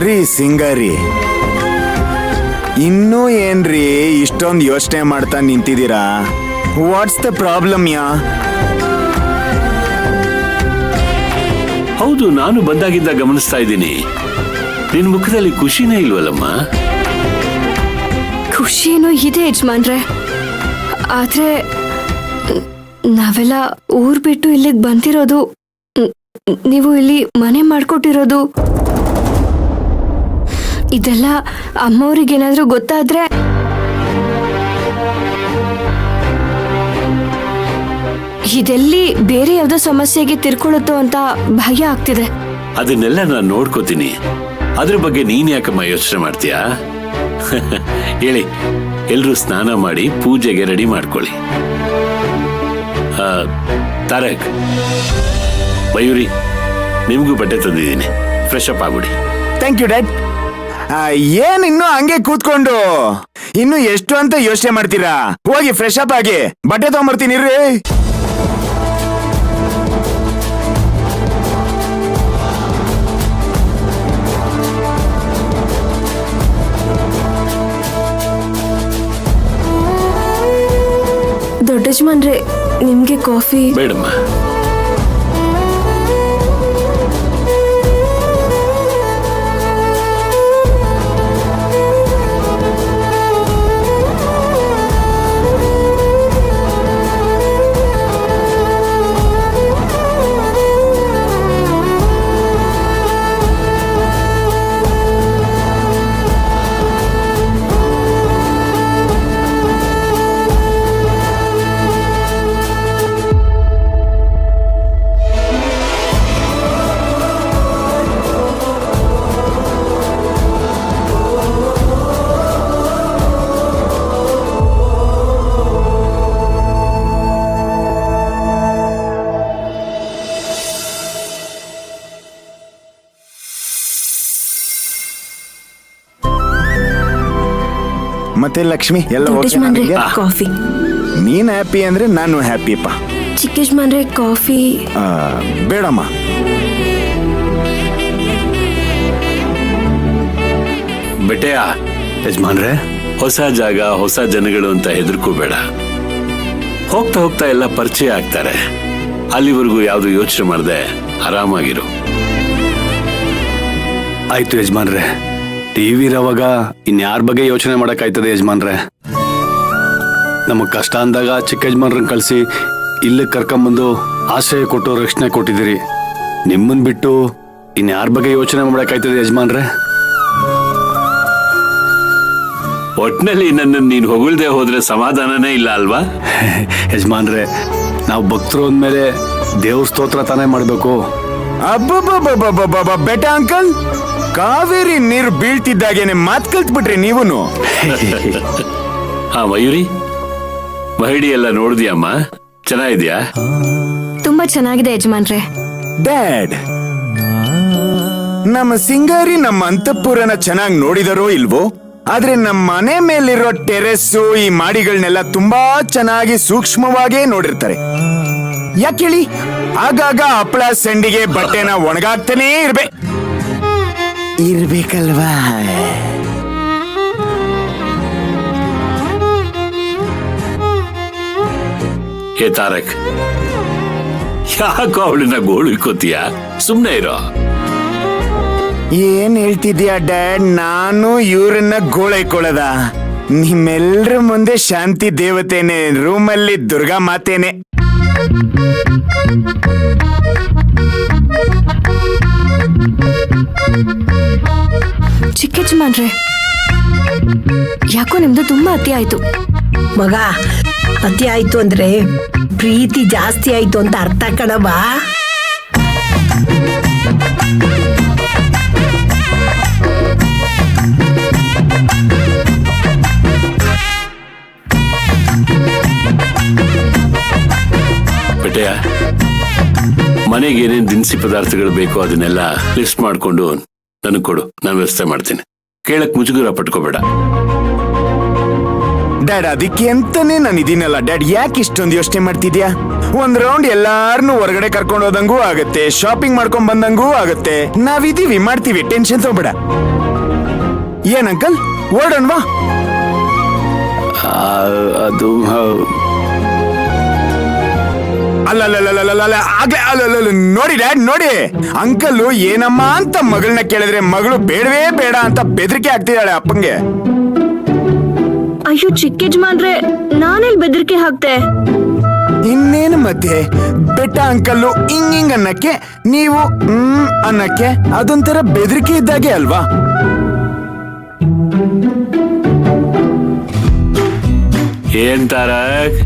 ರೀ ಸಿಂಗಾರಿ, ಇನ್ನೂ ಏನ್ರಿ ಇಷ್ಟೊಂದು ಯೋಚನೆ ಮಾಡ್ತಾ ನಿಂತಿದ್ದೀರಾ? ವಾಟ್ಸ್ ದ ಪ್ರಾಬ್ಲಮ್ ಯಾ? ಹೌದು, ನಾನು ಬಂದಾಗಿದ್ದ ಗಮನಿಸ್ತಾ ಇದ್ದೀನಿ. ನಿನ್ ಮುಖದಲ್ಲಿ ಖುಷಿನೇ ಇಲ್ವಲ್ಲಮ್ಮ? ಖುಷಿನೂ ಇದೆ ಯಜಮಾನ್ರೆ, ಆದ್ರೆ ನಾವೆಲ್ಲ ಊರ್ ಬಿಟ್ಟು ಇಲ್ಲಿಗೆ ಬಂದಿರೋದು, ನೀವು ಇಲ್ಲಿ ಮನೆ ಮಾಡ್ಕೊಟ್ಟಿರೋದು, ಇದೆಲ್ಲ ಅಮ್ಮವ್ರಿಗೇನಾದ್ರೂ ಗೊತ್ತಾದ್ರೆ ಇದೆಲ್ಲಿ ಬೇರೆ ಯಾವ್ದೋ ಸಮಸ್ಯೆಗೆ ತಿರ್ಕೊಳ್ಳುತ್ತೋ ಅಂತ ಭಯ ಆಗ್ತಿದೆ. ಅದನ್ನೆಲ್ಲ ನಾನು ನೋಡ್ಕೋತೀನಿ. ಅದ್ರ ಬಗ್ಗೆ ನೀನ್ ಯಾಕಮ್ಮ ಯೋಚನೆ ಮಾಡ್ತೀಯಾ? ಹೇಳಿ, ಎಲ್ರೂ ಸ್ನಾನ ಮಾಡಿ ಪೂಜೆಗೆ ರೆಡಿ ಮಾಡ್ಕೊಳ್ಳಿ. ತಾರಕ್, ಮಯೂರಿ, ನಿಮ್ಗೂ ಬಟ್ಟೆ ತಂದಿದ್ದೀನಿ, ಫ್ರೆಶ್ ಅಪ್ ಆಗ್ಬಿಡಿ. Thank you dad. ಏನ್ ಇನ್ನು ಹಂಗೆ ಕೂತ್ಕೊಂಡು ಇನ್ನು ಎಷ್ಟು ಅಂತ ಯೋಚನೆ ಮಾಡ್ತೀರಾ? ಹೋಗಿ ಫ್ರೆಶ್ ಅಪ್ ಆಗಿ ಬಟ್ಟೆ ತಗೊಂಬರ್ತೀನಿ ರೀ. ದೊಡ್ಡ ಯಜಮಾನ್ರೆ, ನಿಮ್ಗೆ ಕಾಫಿ? ಬೇಡಮ್ಮ. ಮತ್ತೆ ಲಕ್ಷ್ಮಿ ಎಲ್ಲ ದೊಡ್ಡ ಯಜಮಾನ್ರೆ, ಕಾಫಿ. ನೀನ್ ಹ್ಯಾಪಿ ಅಂದ್ರೆ ನಾನು ಹ್ಯಾಪಿಪ್ಪ. ಚಿಕ್ಕ ಯಜಮಾನ್ರೆ, ಕಾಫಿ? ಬೇಡಮ್ಮ. ಬೆಟ್ಟೆಯ ಯಜಮಾನ್ರೆ, ಹೊಸ ಜಾಗ, ಹೊಸ ಜನಗಳು ಅಂತ ಹೆದರ್ಕೋಬೇಡ. ಹೋಗ್ತಾ ಹೋಗ್ತಾ ಎಲ್ಲ ಪರಿಚಯ ಆಗ್ತಾರೆ. ಅಲ್ಲಿವರೆಗೂ ಯಾವ್ದು ಯೋಚನೆ ಮಾಡದೆ ಆರಾಮಾಗಿರು. ಆಯ್ತು ಯಜಮಾನ್ರೆ. ಟಿವಿ ಇರೋವಾಗ ಇನ್ಯಾರ ಬಗ್ಗೆ ಯೋಚನೆ ಮಾಡಕ್ಕಾಯ್ತದೆ ಯಜಮಾನ್ರೆ? ನಮಗ್ ಕಷ್ಟ ಅಂದಾಗ ಚಿಕ್ಕ ಯಜಮಾನ್ರನ್ನ ಕಳಿಸಿ ಇಲ್ಲಿಗೆ ಕರ್ಕೊಂಬಂದು ಆಶ್ರಯ ಕೊಟ್ಟು ರಕ್ಷಣೆ ಕೊಟ್ಟಿದ್ದೀರಿ. ನಿಮ್ಮನ್ ಬಿಟ್ಟು ಇನ್ಯಾರ ಬಗ್ಗೆ ಯೋಚನೆ ಮಾಡಕ್ಕಾಯ್ತದೆ ಯಜಮಾನ್ರೆ? ಒಟ್ನಲ್ಲಿ ನನ್ನನ್ನು ನೀನು ಹೊಗಳ್ದೆ ಹೋದ್ರೆ ಸಮಾಧಾನನೇ ಇಲ್ಲ ಅಲ್ವಾ? ಯಜಮಾನ್ರೆ, ನಾವು ಭಕ್ತರು ಅಂದ್ಮೇಲೆ ದೇವ್ರ ಸ್ತೋತ್ರ ತಾನೇ ಮಾಡ್ಬೇಕು. ಅಬ್ಬಬ್ಬಬ್ಬಬ್ಬಬ್ಬ, ಬೆಟ್ಟ ಅಂಕಲ್, ಕಾವೇರಿ ನೀರು ಬೀಳ್ತಿದ್ದಾಗೇನೆ ಮಾತ್ ಕಲ್ತ್ಬಿಟ್ರಿ ನೀವುನು. ಹಾ ಮಯೂರಿ, ಮಹಿಡಿ ಎಲ್ಲ ನೋಡಿದ್ಯಮ್ಮ? ಚೆನ್ನಾಗಿದ್ಯಾ? ತುಂಬಾ ಚೆನ್ನಾಗಿದೆ ಯಜಮಾನ್ರೆ. ಡ್ಯಾಡ್, ನಮ್ಮ ಸಿಂಗಾರಿ ನಮ್ಮ ಅಂತಃಪುರನ ಚೆನ್ನಾಗಿ ನೋಡಿದರೋ ಇಲ್ವೋ, ಆದ್ರೆ ನಮ್ಮ ಮನೆ ಮೇಲಿರೋ ಟೆರೆಸ್ಸು, ಈ ಮಾಡಿಗಳನ್ನೆಲ್ಲ ತುಂಬಾ ಚೆನ್ನಾಗಿ ಸೂಕ್ಷ್ಮವಾಗೇ ನೋಡಿರ್ತಾರೆ. ಯಾಕೇಳಿ, ಆಗಾಗ ಹಪ್ಪಳ ಸಂಡಿಗೆ ಬಟ್ಟೆನ ಒಣಗಾಗ್ತಾನೇ ಇರ್ಬೇಕಲ್ವಾ? ಹೇ ತಾರಕ್, ಯಾಕೋ ಅವಳನ್ನ ಗೋಳು ಇಕ್ಕೋತೀಯ? ಸುಮ್ನೆ ಇರೋ. ಏನ್ ಹೇಳ್ತಿದ್ಯಾ ಡ್ಯಾಡ್? ನಾನು ಇವ್ರನ್ನ ಗೋಳೈಕೊಳ್ಳದ? ನಿಮ್ಮೆಲ್ರ ಮುಂದೆ ಶಾಂತಿ ದೇವತೆನೆ, ರೂಮಲ್ಲಿ ದುರ್ಗಾ ಮಾತೇನೆ. ಚಿಕ್ಕ ಯಜಮಾನ್ರೆ, ಯಾಕೋ ನಿಮ್ದು ತುಂಬಾ ಅತಿ ಆಯ್ತು. ಮಗ, ಅತಿ ಆಯ್ತು ಅಂದ್ರೆ ಪ್ರೀತಿ ಜಾಸ್ತಿ ಆಯ್ತು ಅಂತ ಅರ್ಥ ಕಣವ. ಬೆಟ್ಟೆಯ, ಮನೆಗೆ ಏನೇನ್ ದಿನಸಿ ಪದಾರ್ಥಗಳು ಬೇಕೋ ಅದನ್ನೆಲ್ಲ ಲಿಸ್ಟ್ ಮಾಡ್ಕೊಂಡು ನನಗೆ ಕೊಡು, ನಾನು ವ್ಯವಸ್ಥೆ ಮಾಡ್ತೀನಿ. ಕೇಳಕ್ ಮುಜುಗರ ಪಟ್ಕೋಬೇಡ. ಡ್ಯಾಡ್ ಅದಕ್ಕೆ ಅಂತಾನೆ ನಾನು ಇದೀನಲ್ಲ ಡ್ಯಾಡ್, ಯಾಕೆ ಇಷ್ಟೊಂದು ಯೋಚನೆ ಮಾಡ್ತಿದ್ಯಾ? ಒಂದ್ ರೌಂಡ್ ಎಲ್ಲಾರನ್ನೂ ಹೊರಗಡೆ ಕರ್ಕೊಂಡು ಹೋದಂಗೂ ಆಗತ್ತೆ, ಶಾಪಿಂಗ್ ಮಾಡ್ಕೊಂಡ್ ಬಂದಂಗೂ ಆಗತ್ತೆ. ನಾವಿದೀವಿ, ಮಾಡ್ತೀವಿ, ಟೆನ್ಷನ್ ತಗೋಬೇಡ. ಏನ್ ಅಂಕಲ್, ಓಡೋಣವಾ? ಅದು ಅಲ್ಲ ಆಗ್ಲೇ ನೋಡಿ ಡ್ಯಾಡ್, ನೋಡಿ ಅಂಕಲ್ಲು ಏನಮ್ಮ ಅಂತ ಮಗಳನ್ನ ಕೇಳಿದ್ರೆ ಮಗಳು ಬೇಡವೇ ಬೇಡ ಅಂತ ಬೆದರಿಕೆ ಆಗ್ತಿದ್ದಾಳೆ ಅಪ್ಪಂಗೆ. ಅಯ್ಯೋ ಚಿಕ್ಕ ಯಜಮಾನ್ರೆ, ನಾನೆಲ್ ಬೆದರಿಕೆ ಹಾಕ್ತೆ? ಇನ್ನೇನು ಮತ್ತೆ, ಬೆಟ್ಟ ಅಂಕಲ್ಲು ಹಿಂಗ್ ಅನ್ನಕ್ಕೆ, ನೀವು ಅನ್ನಕ್ಕೆ ಅದೊಂಥರ ಬೆದರಿಕೆ ಇದ್ದಾಗೆ ಅಲ್ವಾ? ಏನ್ ತಾರಕ್,